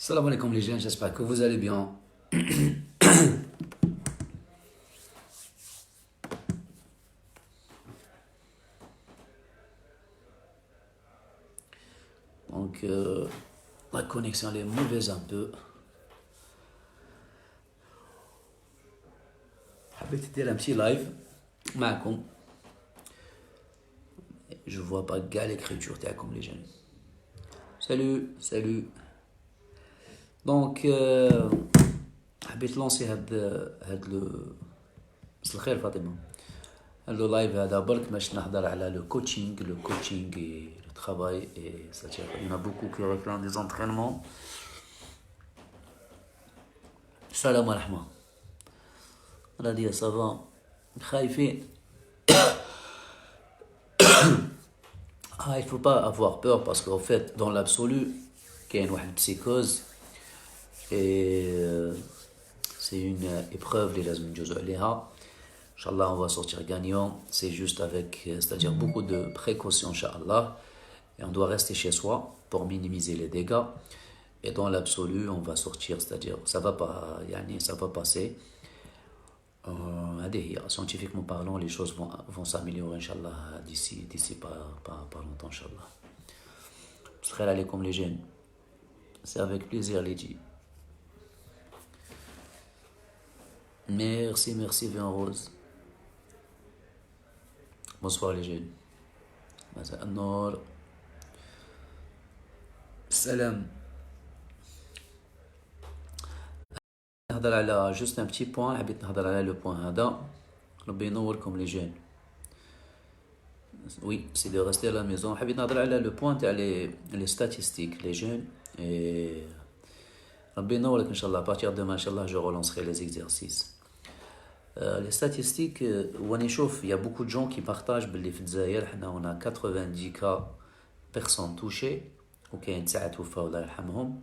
Salam alaikum les jeunes, j'espère que vous allez bien. Donc, la connexion elle est mauvaise un peu. حبيت ندير un petit live معكم. Je vois pas كاع l'écriture تاعكم les jeunes. Salut, salut. Donc, حبيت لونسي هاد لو مساء الخير فاطمة. هاد لو لايف هذا برك باش نهضر على لو coaching et le travail et c'est-à-dire il y en a beaucoup qui réclament des entraînements. Salam alaikum. Radia, ça va. خايفين. Ah, il ne faut pas avoir peur parce qu'en fait, dans l'absolu, il y a une psychose et c'est une épreuve, les lazim juzu alayha. Inch'Allah, on va sortir gagnant. C'est juste avec, c'est-à-dire beaucoup de précautions, Inch'Allah. Et on doit rester chez soi pour minimiser les dégâts. Et dans l'absolu, on va sortir, c'est-à-dire ça va pas, ça va passer. Scientifiquement parlant, les choses vont s'améliorer, Inch'Allah, d'ici pas longtemps, Inch'Allah. Salam alaikum les jeunes. C'est avec plaisir, Lydie. Merci, Vin Rose. Bonsoir les jeunes. Salam. نهضر على juste un petit point. حبيت نهضر على le point هذا. ربي ينوركم les jeunes. Oui, c'est de rester à la maison. حبيت نهضر على le point تاع les statistiques les jeunes et ربي ينورك إن شاء الله. À partir de demain, Inch'Allah, je relancerai les exercices. Les statistiques, il y a beaucoup de gens qui partagent باللي في الجزائر حنا on a 90 cas personnes touchées وكاين 9 توفاو الله يرحمهم.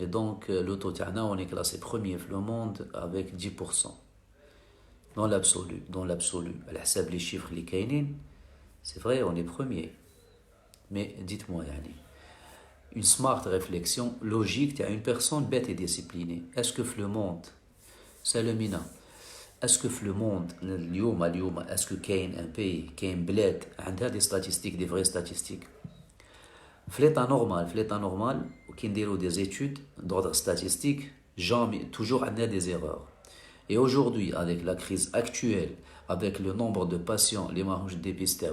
Et donc, le taux تاعنا, on est classé premier dans le monde avec 10%. Dans l'absolu. على حساب les chiffres اللي كاينين, c'est vrai, on est premier. Mais dites-moi, une smart réflexion logique تاع une personne bête et disciplinée. Est-ce que le monde, Salamina, est-ce que le monde, اليوم, est-ce que كاين un pays, كاين بلاد عندها des statistiques, des vraies statistiques? في l'état normal, qui ont des études d'ordre statistique, jamais, toujours on a des erreurs. Et aujourd'hui, avec la crise actuelle, avec le nombre de patients, les marges dépistés,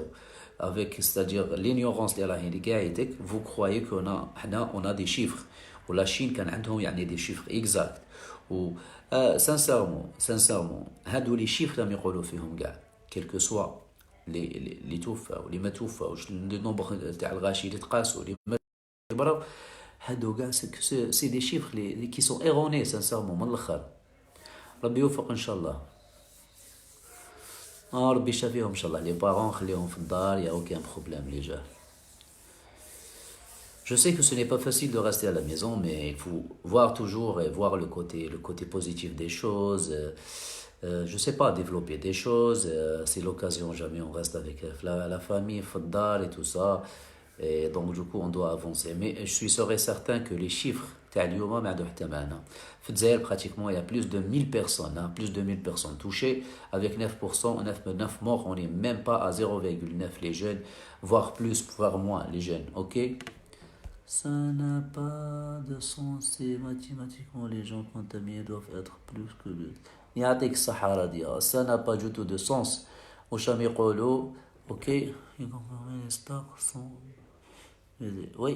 avec, c'est-à-dire l'ignorance de la réalité, vous croyez qu'on a des chiffres. Ou la Chine, il y a des chiffres exacts. Ou, sincèrement, les chiffres, quel que soit les توفى واللي ما توفاوش لو نومبر تاع الغاشي اللي تقاسوا اللي ما براو هادو كاع سي دي شيفر كي سون ايروني سانسيرمون من الاخر. ربي يوفق ان شاء الله. ربي يشافيهم ان شاء الله. لي بارون خليهم في الدار, يا aucun problème les gars. Je sais que ce n'est pas facile de rester à la maison, mais il faut voir toujours et voir le côté positif des choses. Je sais pas, développer des choses, c'est l'occasion, jamais on reste avec la famille, Faddar et tout ça, et donc du coup on doit avancer. Mais je suis sûr et certain que les chiffres, pratiquement il y a plus de 1000 personnes touchées, avec 9 morts, on n'est même pas à 0,9 les jeunes, voire plus, voire moins les jeunes, ok? Ça n'a pas de sens, c'est mathématiquement les gens contaminés doivent être plus que le... يعطيك الصحة راضية. Ça n'a pas du tout de sens. واش راهم يقولوا ok oui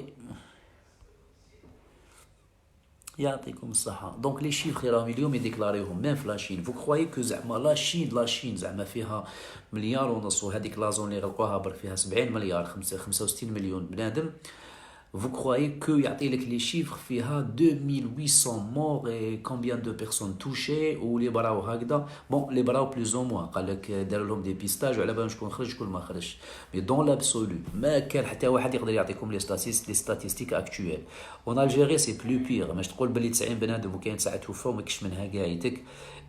يعطيكم الصحة. donc les chiffres راهم اليوم يديكلاريوهم même في لاشين. vous croyez que زعما لاشين زعما فيها مليار ونص وهذيك لازون اللي غلقوها برك فيها 70 مليار 65 مليون بنادم. Vous croyez qu'il y a les chiffres, il y a 2800 morts et combien de personnes touchées ou les bras bon, les bras plus ou moins, il y a des dépistages, mais dans l'absolu, les statistiques actuelles. En Algérie, c'est plus pire.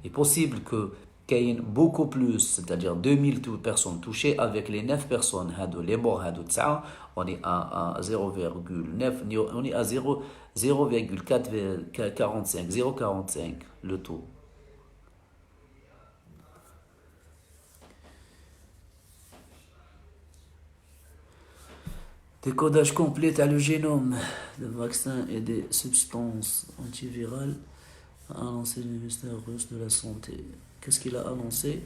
Il est possible que كاين beaucoup plus, c'est-à-dire 2000 personnes touchées avec les 9 personnes هادو les morts هادو 9 on est à 0,9 on est à 0,445 0,45 le taux. Décodage complet à le génome, le vaccin et des substances antivirales, a annoncé le ministère russe de la Santé. Qu'est-ce qu'il a annoncé?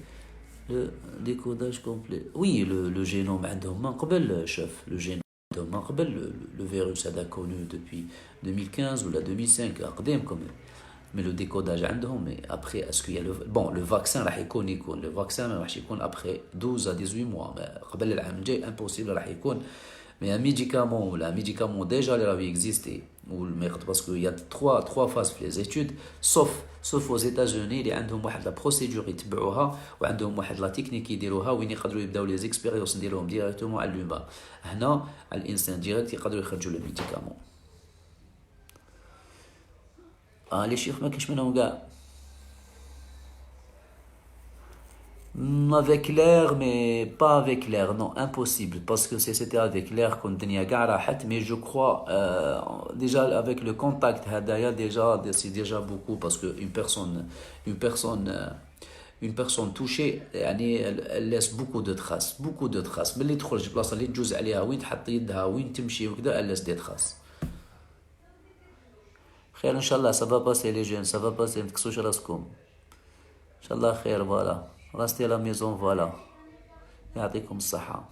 Le décodage complet. Oui, le génome عندهم من قبل chef, le génome عندهم من قبل le virus هذا connu depuis 2015 ou la 2005 قديم quand même. Mais le décodage عندهم, mais après est-ce qu'il y a le bon le vaccin راح يكون le vaccin ما راح يكون après 12 à 18 mois mais قبل العام الجاي impossible راح يكون. Mais un médicament, là, un médicament déjà il avait existé, parce qu'il y a trois phases في les études, sauf aux États-Unis اللي عندهم واحد la procédure يتبعوها وعندهم واحد la technique يديروها وين يقدروا يبداو les expériences نديروهم directement على l'humain. هنا على الإنسان direct يقدروا يخرجوا le médicament. les chiffres ما كاش منهم كاع. Avec l'air, mais pas avec l'air, non, impossible, parce que si c'était avec l'air qu'on tenait à mais je crois, déjà avec le contact, déjà, c'est déjà beaucoup, parce qu'une personne touchée, elle laisse beaucoup de traces, mais les تخرج بلاصة اللي تجوز عليها وين تحط يدها وين تمشي وكذا, elle laisse des traces. خير إن شاء الله, ça va passer les jeunes, ça va passer, ما تكسوش راسكم. إن شاء الله خير, voilà. Restez à la maison, voilà. يعطيكم الصحة.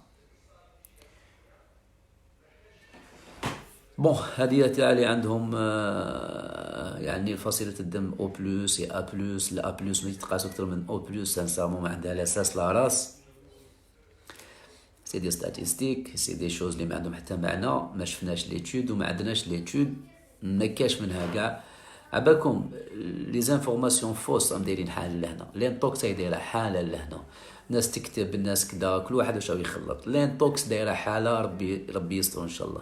Bon, هذه تاعي عندهم يعني فصيلة الدم O+, et A+, لا A+, ما يتقاس أكثر من O+, sincèrement ما عندها الأساس لا راس. C'est des statistiques, c'est des choses اللي ما عندهم حتى معنى, ما شفناش l'étude وما عندناش l'étude, ما كاش منها كاع. عباكم لي زانفورماسيون فوس راهم دايرين حال لهنا, لينتوكس دايره حاله لهنا, الناس تكتب الناس كذا, كل واحد واش يخلط. لينتوكس دايره حاله, ربي يستر ان شاء الله.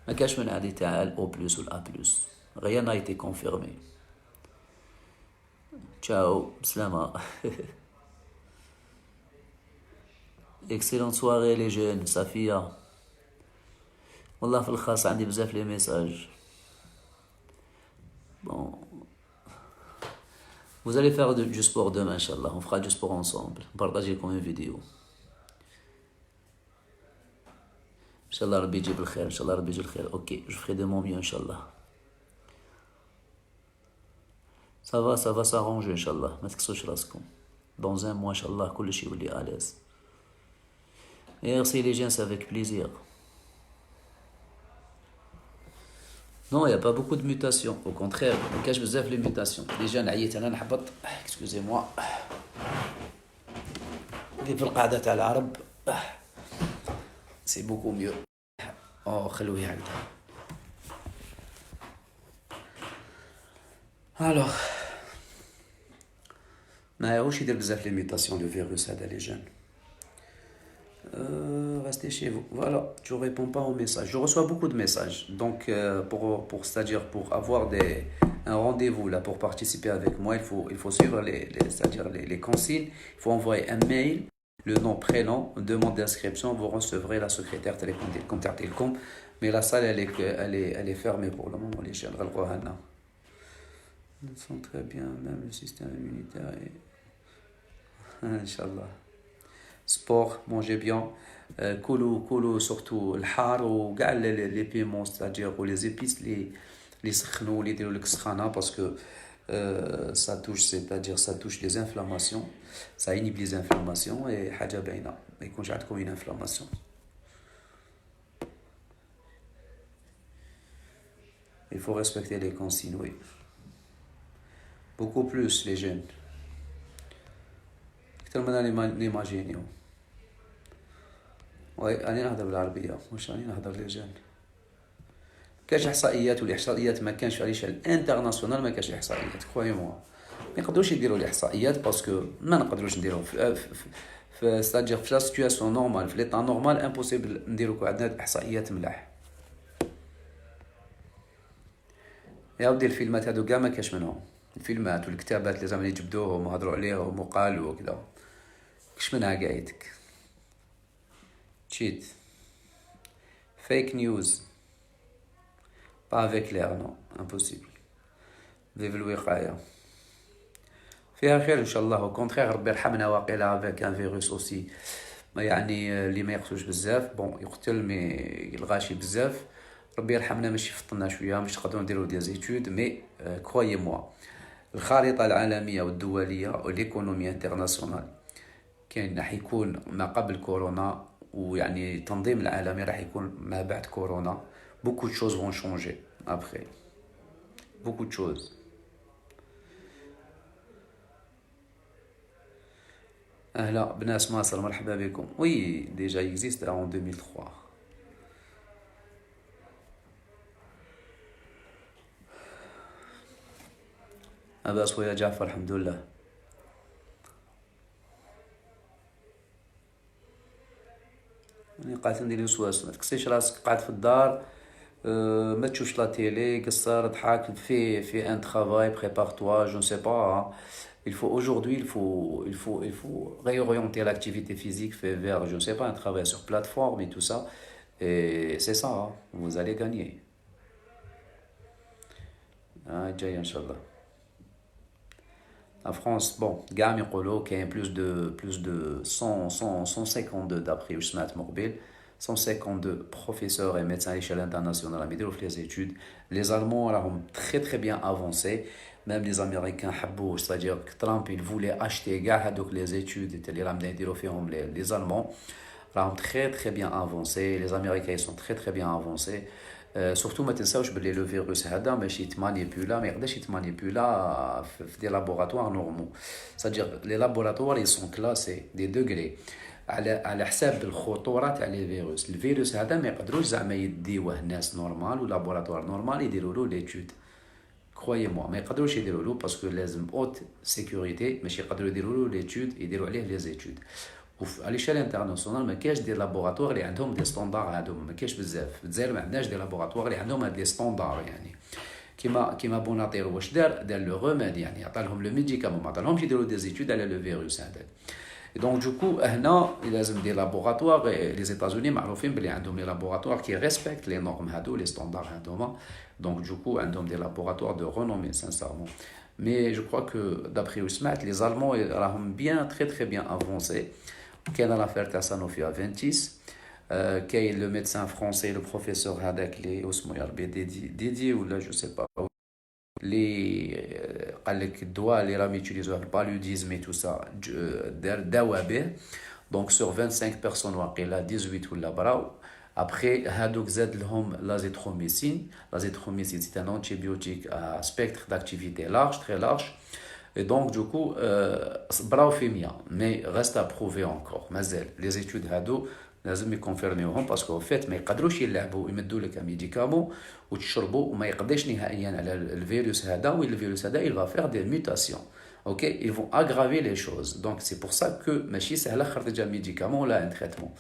ما كاش من هذه تاع الاو بلس والا بلس, غير نايتي كونفيرمي. تشاو, بسلامه. اكسيلونت سواري لي جون, صافيه. والله في الخاص عندي بزاف لي ميساج. Bon, vous allez faire du sport demain, Inch'Allah. On fera du sport ensemble. Partagez comme une vidéo. Inch'Allah, Rabbi Jib al-Khair. Inch'Allah, Rabbi Jib al-Khair. Ok, je ferai de mon mieux, Inch'Allah. Ça va s'arranger, Inch'Allah. Ma تكسوش راسكم. Dans un mois, Inch'Allah, كل شيء يولي à l'aise. Merci les gens, c'est avec plaisir. Non, il n'y a pas beaucoup de mutations. Au contraire, on cache بزاف les mutations. Les jeunes عييت انا نحبط. Excusez-moi. في القعدة تاع العرب. C'est beaucoup mieux. خلوه هكذا. Alors. ما يعرفوش يدير بزاف les mutations le virus هذا les jeunes. Restez chez vous. Voilà, tu réponds pas aux messages. Je reçois beaucoup de messages. Donc, c'est-à-dire pour avoir un rendez-vous là pour participer avec moi, il faut suivre c'est-à-dire les consignes. Il faut envoyer un mail, le nom, prénom, demande d'inscription. Vous recevrez la secrétaire contactez le compte. Mais la salle, elle est fermée pour le moment. Les jeunes, ils sont très bien, même le système immunitaire. Inch'Allah. Sport, mangez bien, كلوا surtout الحار وكاع les piments, c'est-à-dire ou les épices les سخنوا اللي يديروا لك سخانه, parce que ça touche, c'est-à-dire ça touche les inflammations, ça inhibe les inflammations et حاجه باينه ما يكونش عندكم une inflammation. Il faut respecter les consignes, oui. Beaucoup plus les jeunes. أكثر من نيماجينيو. وي أنا نهضر بالعربية, واش راني نهضر لي جان. كاش إحصائيات, والإحصائيات ما كانش عليش الانترناسيونال, ما كاش إحصائيات, كروي موا. ما يقدروش يديروا الإحصائيات باسكو ما نقدروش نديرو في ستادير في لا سيتوياسيون نورمال, في ليطا نورمال امبوسيبل نديرو عندنا إحصائيات ملاح. يا ودي الفيلمات هادو كاع ما كاش منهم. الفيلمات والكتابات اللي زعما يجبدوهم وهضروا عليهم وقالوا وكذا، كش منها قايتك تشيت فيك نيوز با افيك لير نو امبوسيبل. فيف الوقاية فيها خير ان شاء الله. او كونترير ربي يرحمنا واقيلا افيك ان فيروس اوسي ما يعني اللي ما يقتلوش بزاف، بون يقتل مي يلغاشي بزاف. ربي يرحمنا باش يفطنا شويه باش نقدروا نديروا دي زيتود. مي كرويي موا الخارطه العالميه والدوليه والايكونومي انترناسيونال كاين راح يكون ما قبل كورونا، ويعني التنظيم العالمي راح يكون ما بعد كورونا. beaucoup de choses vont changer après beaucoup de choses. اهلا بناس مصر، مرحبا بكم. وي ديجا existe en 2003. أباس ويا جعفر الحمد لله. يعني قاعد ندير وسواس، ما تكسيش راسك قاعد في الدار، ما تشوفش لا تيلي، قصر ضحك، في ان ترافاي بريبار توا جو نسي با. il faut aujourd'hui il faut réorienter l'activité physique vers je ne sais pas un travail sur plateforme et tout ça, et c'est ça hein, vous allez gagner. جاي ان شاء الله. La France, bon, قاعد يقولوا كاين plus de 152 d'après وسمعت مقبل 152 professeurs et médecins à l'échelle internationale à يديروا في les études. Les Allemands راهم très bien avancés, même les Américains حبوا، c'est-à-dire que Trump il voulait acheter كاع هذوك les études اللي راهم يديروا فيهم les Allemands راهم très bien avancés. Les Américains ils sont très bien avancés. سورتو ما تنساوش بلي لو فيروس هذا ماشي يتمانيبولا، ما يقدرش يتمانيبولا في دي لابوراتوار نورمال. سادير لي لابوراتوار يي سون كلاسي دي دوغري على حساب الخطوره تاع لي فيروس. الفيروس هذا ما يقدروش زعما يديوه ناس نورمال و لابوراتوار نورمال يديروا له ليتود. كرويي موا ما يقدروش يديروا له باسكو لازم اوت سيكوريتي، ماشي يقدروا يديروا له ليتود، يديروا عليه لي زيتود. على ليشال انترناسيونال ما كاينش دي لابوراتوار اللي عندهم دي ستاندار هادوما، ما كاينش بزاف. في الجزائر ما عندناش دي لابوراتوار اللي عندهم هاد لي ستاندار، يعني كيما بوناطير واش دار لو روميد، يعني عطا لهم لو ميديكامون، ما عطاهمش يديروا دي زيتود على لو فيروس هذاك. دونك دوكو هنا لازم دي لابوراتوار. لي زيتازوني معروفين بلي عندهم لي لابوراتوار كي ريسبكت لي نورم هادو لي ستاندار هادوما. دونك دوكو عندهم دي لابوراتوار دو رونومي سانسيرمون. مي جو كخوا كو دابري وسمعت لي زالمون راهم بيان très bien avancés. كاين لافير تاع سانوفي افنتيس، كاين لو ميدسان فرونسي لو بروفيسور هذاك اللي اسمه يا ربي ديدي ولا جو سي با، اللي قال لك الدواء اللي راهم يوتيليزوه في البالوديزم اي تو سا داوا به. دونك سور 25 بيرسون واقيلا 18 ولا براو. ابخي هادوك زاد لهم لازيتروميسين. لازيتروميسين سي ان انتيبيوتيك ا سبيكتر داكتيفيتي لارج تري لارج. Et donc, du coup, bravo fémia, mais reste à prouver encore. مازال les études هادو لازم يكونفيرميوهم باسكو فات ما يقدروش يلعبوا يمدوا لك ميديكامون وتشربوا وما يقدرش نهائيا على الفيروس هذا. والفيروس هذا il va faire des mutations. OK, ils vont aggraver les choses. Donc c'est pour ça que ماشي سهله خرج ميديكامون ولا ان تريتمون.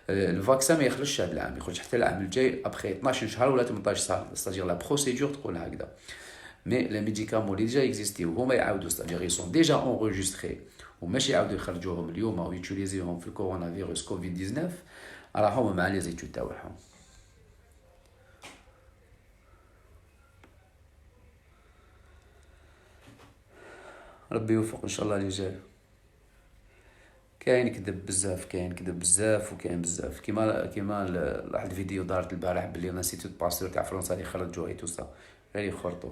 الفاكسان ما يخرجش هذا العام، يخرج حتى العام الجاي ابخي 12 شهر ولا 18 شهر. c'est-à-dire la procédure تقول هكذا. Mais les médicaments اللي déjà existent وهما يعاودوا c'est-à-dire ils sont déjà enregistrés وماشي يعاودوا يخرجوهم اليوم او يوتيليزيوهم في الكورونا فيروس كوفيد 19 راهم مع لي زيتود تاعهم. ربي يوفق ان شاء الله اللي جاي. كاين كذب بزاف وكاين بزاف كيما واحد الفيديو دارت البارح بلي نسيتو باسور تاع فرنسا اللي خرجوه اي تو سا غير يخرطوا.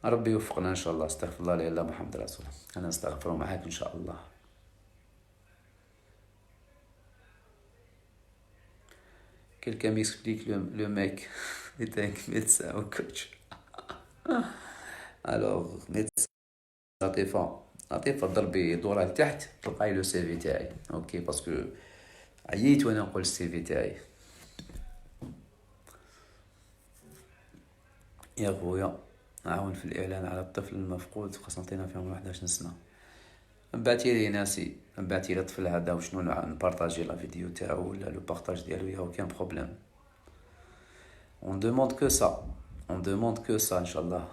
ربي يوفقنا ان شاء الله. استغفر الله لا اله الا محمد رسول الله. انا استغفر معاك ان شاء الله. quelqu'un m'explique le mec est un médecin ou coach. alors médecin عطيفة ضربي دورها لتحت تلقاي لو سي في تاعي. اوكي باسكو عييت وانا نقول السي في تاعي. يا خويا عاون في الإعلان على الطفل المفقود خاصة نعطينا فيهم 11 سنة. بعتي لي ناسي، بعتي لي الطفل هذا وشنو نبارطاجي لا فيديو تاعو ولا لو بارطاج ديالو، يا كان بروبليم. On demande que ça. On demande que ça, Inch'Allah.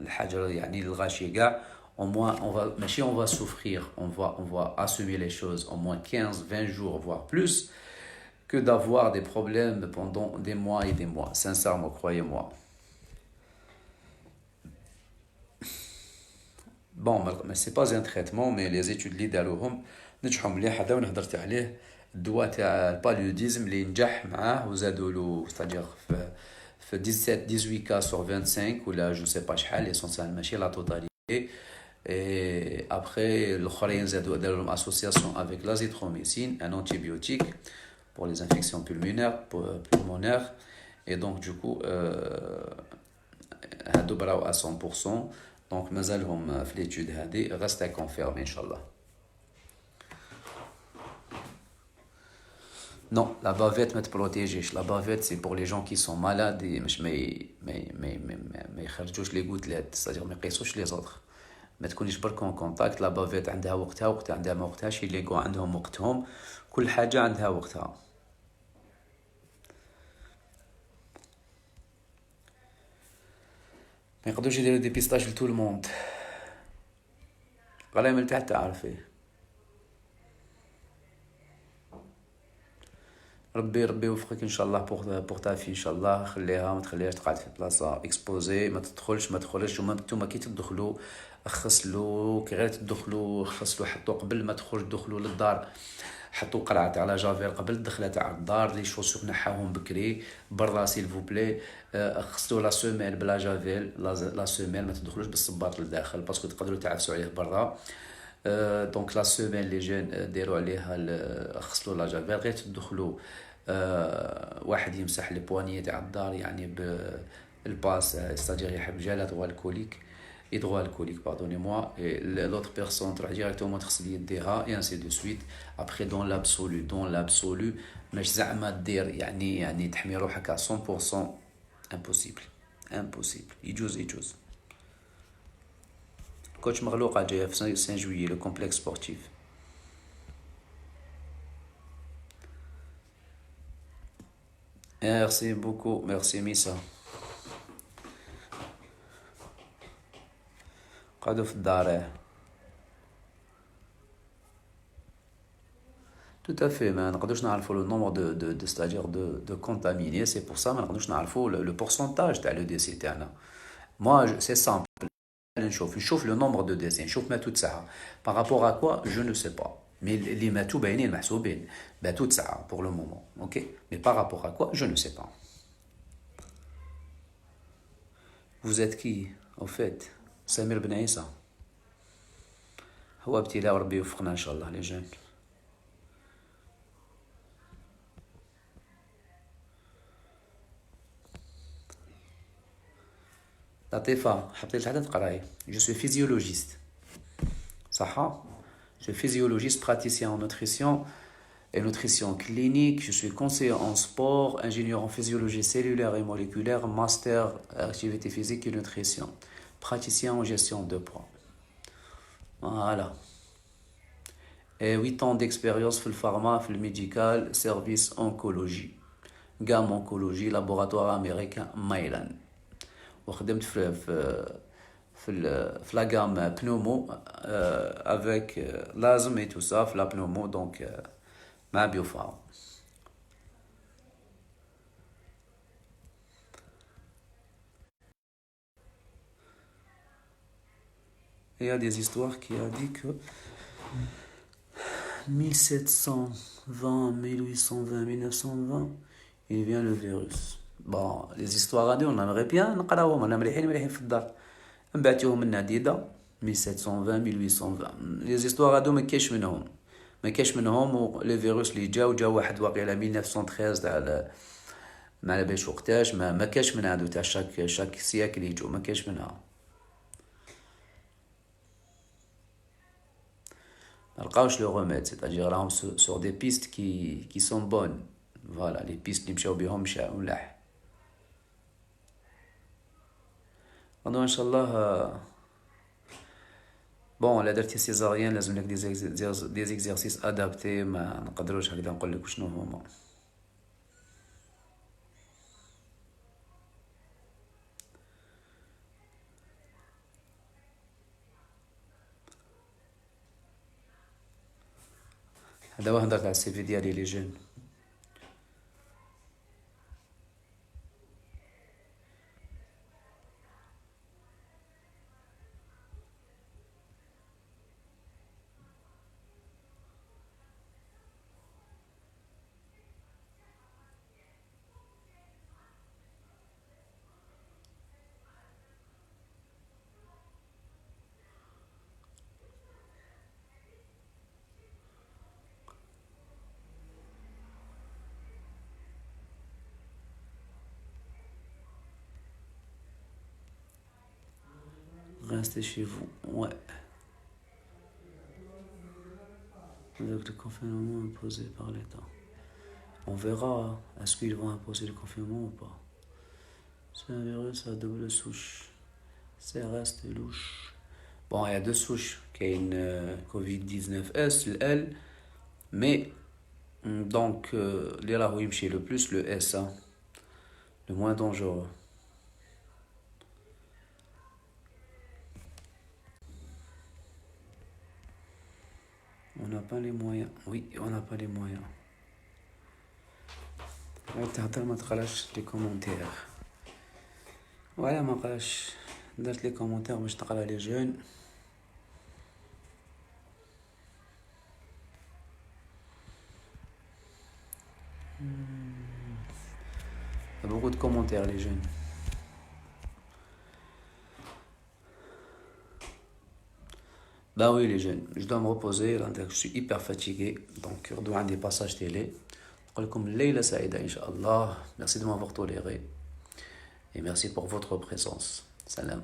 الحاجة يعني الغاشي كاع. Au moins, ماشي on va souffrir, on va assumer les choses au moins 15, 20 jours, voire plus, que d'avoir des problèmes pendant des mois et des mois. Sincèrement, croyez-moi. Bon, mais c'est pas un traitement, mais les études اللي داروهم نجحوا مليح. هذا وانا هضرت عليه الدواء تاع الباليوديزم اللي نجح معاه وزادوا له ستادير في 17 18 cas sur 25 ولا جو سي با شحال ليسونسيال ماشي لا توتاليتي. Et après, l'Okhraïen داروا لهم association avec l'azithromycine, un antibiotique pour les infections pulmonaires. Et donc, du coup, هادو براو à 100%. Donc, مازالهم في l'étude هادي reste à confirmer, Inch'Allah. Non, la bavette ne te protège. La bavette, c'est pour les gens qui sont malades et mais يخرجوش les gouttelettes, c'est-à-dire ما يقيسوش les autres. ما تكونيش برك en contact. La bavette عندها وقتها عندها ما وقتهاش. اللي يقوا عندهم وقتهم. كل حاجة عندها وقتها. ما يقدروش يديروا ديبيستاج لتو الموند. غير من تحت تعرفيه. ربي يوفقك ان شاء الله بوغ تا في ان شاء الله. خليها ما تخليهاش تقعد في بلاصه اكسبوزي. ما تدخلش وما نتوما كي تدخلوا خصلوا كي غير تدخلوا خصلوا حطوا قبل ما تخرج دخلوا للدار. حطوا قرعه على جافيل قبل الدخله تاع الدار. لي شوسور نحاهم بكري برا سيل فو بلي. خصلوا لا سوميل بلا جافيل. لا سوميل ما تدخلوش بالصباط للداخل باسكو تقدروا تعفسوا عليه برا. دونك لا سومين لي جون ديروا عليها خصلوا لا جافيل. غير تدخلوا واحد يمسح لي بوانيي تاع الدار يعني بالباس ستادير يحب جال هيدروالكوليك pardonnez-moi, et l'autre personne تروح directement تغسل يديها et ainsi de suite. Après dans l'absolu مش زعما دير يعني تحمي روحك à 100% impossible. يجوز كوتش مغلوقة جاية في 5 juillet le complexe sportif. Merci beaucoup, merci Missa. قعدوا في الدار. Tout à fait, ما نقدروش نعرفوا le nombre de c'est-à-dire de contaminés. C'est pour ça ما نقدروش نعرفوا le pourcentage تاع le décès تاعنا. Moi c'est simple. نشوف le nombre de décès. نشوف ماتوا 9. Par rapport à quoi, je ne sais pas. Mais les ماتوا باينين محسوبين. ماتوا 9 pour le moment. OK. Mais par rapport à quoi, je ne sais pas. Vous êtes qui au fait? سمير بن عيسى. هو ابتلاء وربي يوفقنا ان شاء الله لي جون. لطيفة حطي لي حتى تقراي. Je suis physiologiste. صح. Je suis physiologiste, praticien en nutrition et nutrition clinique. Je suis conseiller en sport, ingénieur en physiologie cellulaire et moléculaire, master activité physique et nutrition. Praticien en gestion de poids. Voilà. Et 8 ans d'expérience في الفارما, في الميديكال, service oncologie. Gamme oncologie, laboratoire américain, Mylan. وخدمت في la gamme pneumo avec l'asthme et tout ça, la pneumo, donc ma biopharm. Il y a des histoires qui a dit que 1720, 1820, 1920, il vient le virus. Bon, les histoires هادي on aimerait bien نقراوهم. انا مليحين في الدار. نبعتوهم من عديدة 1720 1820. les histoires هادو ما كاينش منهم لي فيروس اللي جا واحد واقيلا 1913 تاع ما على باليش وقتاش. ما كاينش من هادو تاع شاك سياكل يجوا. ما كاينش منها. ما لقاوش لو remède, c'est-à-dire راهم sur des pistes qui sont bonnes. Voilà, les pistes اللي مشاو بهم مشاو ملاح. ان شاء الله. بون لا درتي سيزاريان لازم لك دي زيكزارسيس ادابتي. ما نقدروش هكذا نقول لك شنو هما. هذا واحد هضرت على السي في ديالي لي جون. Restez chez vous, ouais. Avec le confinement imposé par l'État. On verra, est-ce qu'ils vont imposer le confinement ou pas. C'est un virus à double souche. Ça reste louche. Bon, il y a deux souches. Il y a une Covid-19S, le L, mais donc, les rahouyim chez le plus, le S, hein, le moins dangereux. On n'a pas les moyens. Oui, on n'a pas les moyens. تهضر ما تقراش لي كومونتير. ولا ما قراش درت لي كومونتير باش تقرا لي جون. Il y a beaucoup de commentaires les jeunes. Bah oui les jeunes, je dois me reposer, là, je suis hyper fatigué, donc je dois avoir des passages télé. Comme Leila Saïda, Inch'Allah. Merci de m'avoir toléré et merci pour votre présence. Salam.